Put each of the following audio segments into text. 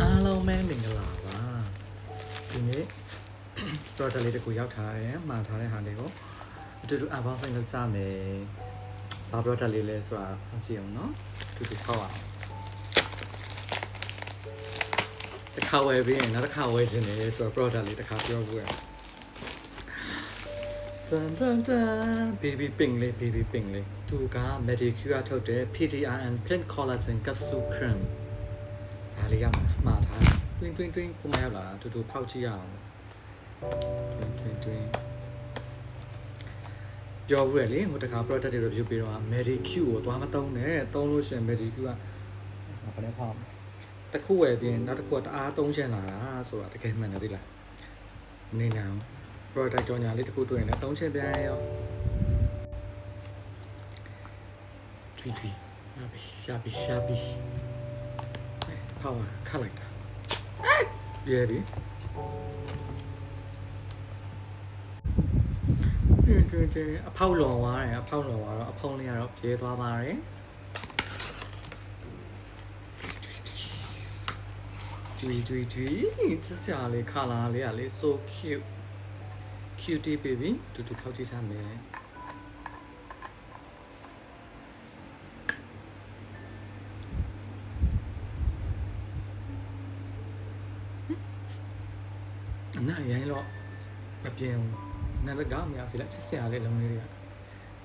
အားလုံးပဲမင်္ဂလာပါဒီနေ့ product လေးတစ်ခုရောက်ထားတယ်မှာထားတဲ့ဟာလေးကိုအတူတူအပေါင်းဆိုင်လုပ်ကြမယ်ဘာ product လေးလဲဆိုတာစောင့်ကြည့်အောင်နော်အတူတူဖောက်အောင်တစ်ခါဝယ်ပြီးရင်နောက်တစ်ခါဝယ်ခြင်းလေဆိုတော့ product လေးတစ်ခါပြောဖို့ရတန်တန်တန် baby pink လေး baby pink လေးသူက Medicure ထုတ်တဲ့ PTRN Plant Collagen Capsule Cream ဒါလေးရမှာထားတွင်းကိုမရလာတူတူဖောက်ကြည့်ရအောင်တွင်းပြောဘူးလေဟိုတခါ product တွေ review ပြီးတော့ Medicure ကိုသွားမသုံးနဲ့သုံးလို့ရှိရင် Medicure ကဘာလဲဖောက်တစ်ခုဝယ်ပြီးနောက်တစ်ခုကတအားသုံးချင်လာတာဆိုတာတကယ်မှန်တယ်သိလားနေနေအောင် product ကြော်ညာလေးတစ်ခုတွေ့ရင်လည်းသုံးချင်ပြန်ရောထွီရှာဘီဖောက်ခတ်လိုက်တာရဲပြီအဖောက်လွန်သွားတယ်အဖောက်လွန်သွားတော့အဖုံးလေးကတော့ပြေးသွားပါတယ်ကျွီစစရာလေးခါလာလေးကလေ so cutie baby တူတူဖောက်ကြည့်စမ်းမယ်နားရိုင်းတော့မပြင်းနားလည်းကောင်းများဖြစ်လိုက်စစ်စရာလေးလုံးလေး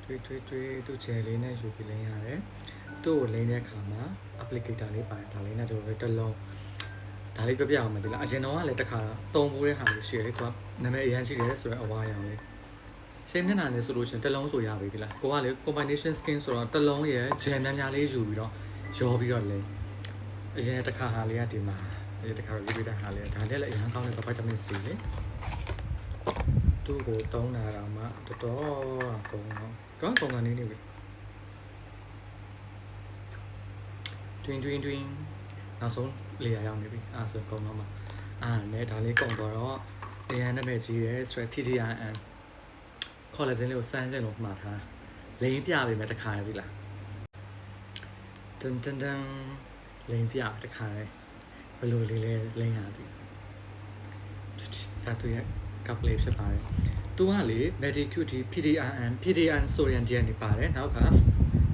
တွေကတွေးသူ့ချယ်လေးနဲ့ယူပြီးလင်းရတယ်သူ့ကိုလင်းတဲ့အခါမှာ applicator လေးပါတယ်ဒါလေးနဲ့တို့ပဲတစ်လုံးဒါလေးပြပြအောင်မသိလားအရင်တော့ကလည်းတစ်ခါတုံပိုးတဲ့ဟာလေးရှိတယ်ကွာနာမည်အရင်ရှိတယ်ဆိုတော့အဝါရောင်လေးရှင်းမျက်နှာနဲ့ဆိုလို့ရှိရင်တစ်လုံးဆိုရပြီဒီလားကိုကလေ combination skin ဆိုတော့တစ်လုံးရဲ့ gel များလေးယူပြီးတော့ရောပြီးတော့လေအရင်တစ်ခါဟာလေးကဒီမှာဒီတစ်ခါရပြီးတဲ့ဟာလေးဒါလည်းအရင်ကောင်းတဲ့ vitamin C လေသူ့ကိုတုံးလာတာမှတော်တော်ကုန်တော့ကုန်ကနေနေပြီတွင်းနောက်ဆုံးလေယာရောက်နေပြီအဲ့ဆိုကုန်တော့မှနဲ့ဒါလေးကုန်တော့အရန်နာမည်ကြီးရဲ့ PTRN collagen လေးကိုစမ်းစင်လို့မှာထားလိန်ပြပေးမယ်တခါရပြီလားတန်လိန်ပြတခါရဘယ်လိုလေးလဲလိန်ရပြီဒါသူရဲ့ cup လေးဖြစ်ပါတယ်သူကလေ Medicure PTRN ဆိုရင် DNA ပါတယ်နောက်က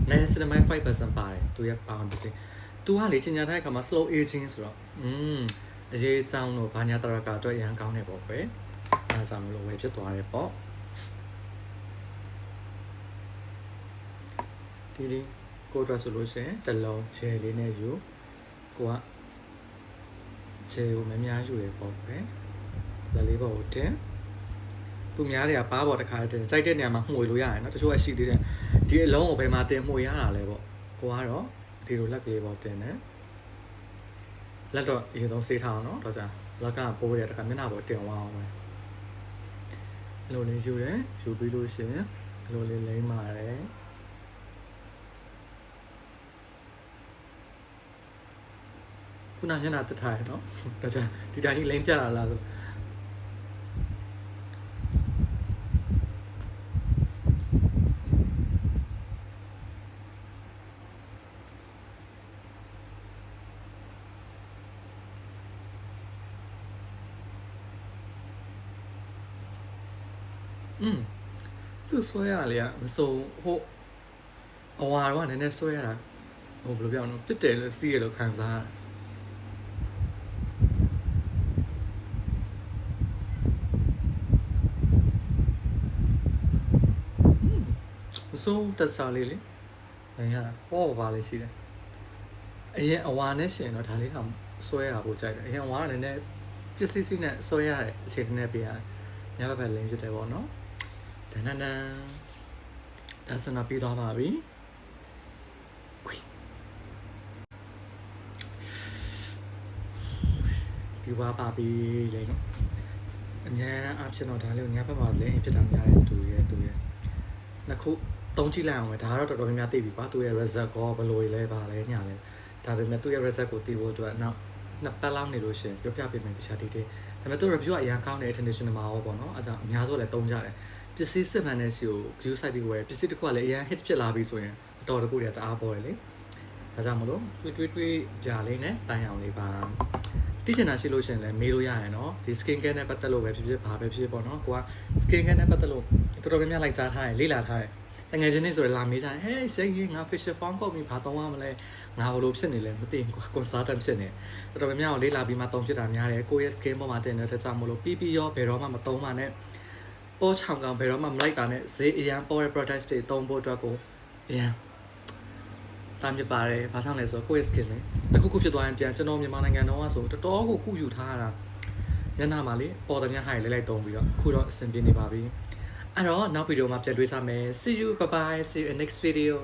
niacinamide 5% ပါတယ်သူရဲ့ pound တစ်စင်းသူကလေချင်ညာတဲ့အခါမှာ slow aging ဆိုတော့အရေးစောင်းတော့ဘာညာတရကအတွက်ရန်ကောင်းနေပေါ့ပဲအဲဒါကြောင့်မလို့ဝယ်ဖြစ်သွားတယ်ပေါ့ဒီကိုအတွက်ဆိုလို့ရှိရင်တစ်လုံးချဲလေးနဲ့ယူကိုကချဲကိုမများယူရပေါ့ပဲလက်လေးပေါ်ကိုတင်သူများတွေကပါပေါ်တစ်ခါတင်စိုက်တဲ့နေရာမှာမှုလို့ရတယ်နော်တချို့ကရှိသေးတယ်ဒီအလုံးကိုဘယ်မှာတင်မှုရတာလဲပေါ့ကိုကတော့ဒီလိုလက်ကလေးပေါ်တင်တယ်လက်တော့အရင်ဆုံးစေးထားအောင်နော်တော့ကြာလက်ကပိုးရတဲ့ခါမျက်နှာပေါ်တင်သွားအောင်ပဲအလိုလေးယူတယ်ယူပြီးလို့ရှိရင်အလိုလေးလိမ့်ပါတယ်ခုနမျက်နှာတက်ထားရတော့တော့ကြာဒီတိုင်းကြီးလိမ့်ပြလာလားဆိုသူဆွဲရလေမစုံဟိုအဝါတော့နည်းနည်းဆွဲရတာဟိုဘယ်လိုပြောအောင်ပြစ်တယ်လို့စီးရလို့ခံစားမစုံတက်စားလေးလေနိုင်ရဟောပါလေးရှိတယ်အရင်အဝါနဲ့ရှင်တော့ဒါလေးကဆွဲရဖို့ကြိုက်တယ်အရင်အဝါကလည်းနည်းပစ္စည်းနဲ့ဆွဲရတဲ့အခြေအနေနဲ့ပြရတယ်ညဘက်ပဲလိမ့်ဖြစ်တယ်ပေါ့နော်တန်ဒါဆိုတော့ပြီးသွားပါပြီဒီပါပါပြီလေနော်အများအားဖြင့်တော့ဒါလေးကိုညဘက်မှာလိမ့်ဖြစ်တာများတယ်သူရဲ့နှစ်ခုသုံးကြည့်လိုက်အောင်ပဲဒါကတော့တော်တော်များများသိပြီကွာသူရဲ့ result ကောဘယ်လိုလဲပါလဲညာလဲဒါပေမဲ့သူရဲ့ result ကိုသိဖို့အတွက်နောက်နှစ်ပတ်လောက်နေလို့ရှင်ပြောပြပေးမယ်တခြား detail ဒါပေမဲ့သူ review ကအရင်ကောင်းတယ် international မှာရောပေါ့နော်အဲကြောင့်အများဆုံးလည်းသုံးကြတယ်ပစ္စည်းစစ်မှန်တဲ့စီကို view site ပြီးဝယ်ပစ္စည်းတစ်ခုကလည်းအရင် hit ဖြစ်လာပြီဆိုရင်အတော်တကူတည်းတအားပေါ်တယ်လေဒါကြောင့်မလို့တွေးပြလေးနဲ့တိုင်အောင်လေးပါ သိချင်တာရှိလို့ရှင်လဲမေးလို့ရရယ်နော်ဒီ skin care နဲ့ပတ်သက်လို့ပဲဖြစ်ဖြစ်ဘာပဲဖြစ်ဖြစ်ပေါ့နော်ကိုက skin care နဲ့ပတ်သက်လို့တော်တော်များများလိုက်စားထားတယ်လေ့လာထားတယ်တကယ်ချင်းနေဆိုရလာမေးကြတယ်ဟဲ့ရှိန်ကြီးငါ facial form ကောက်ပြီးဘာသုံးရမလဲငါဘလို့ဖြစ်နေလဲမသိဘူးကွာ consultant ဖြစ်နေတော်တော်များများကိုလေ့လာပြီးမှသုံးဖြစ်တာများတယ်ကိုယ့်ရဲ့ skin ပေါ်မှာတင်တဲ့တခြားမလို့ပြီးရောဘယ်တော့မှမသုံးပါနဲ့ပေါ်ချောင်ကောင်ဘယ်တော့မှမလိုက်တာနဲ့ဈေးအရန်ပေါ်တဲ့ products တွေသုံးဖို့အတွက်ကိုအရန်တာမြစ်ပါတယ်ဘာဆောင်လဲဆိုကိုယ့်ရဲ့ skin လေတခုခုဖြစ်သွားရင်ပြန်ကျွန်တော်မြန်မာနိုင်ငံတော့ဆိုတော်တော်ကိုကုယူထားရတာမျက်နှာမှာလေပေါ်တယ်များဟာလေးလိုက်သုံးပြီးတော့အခုတော့အဆင်ပြေနေပါပြီအဲ့တော့နောက်ဗီဒီယိုမှာပြန်တွေ့စားမယ် see you bye bye see you in next video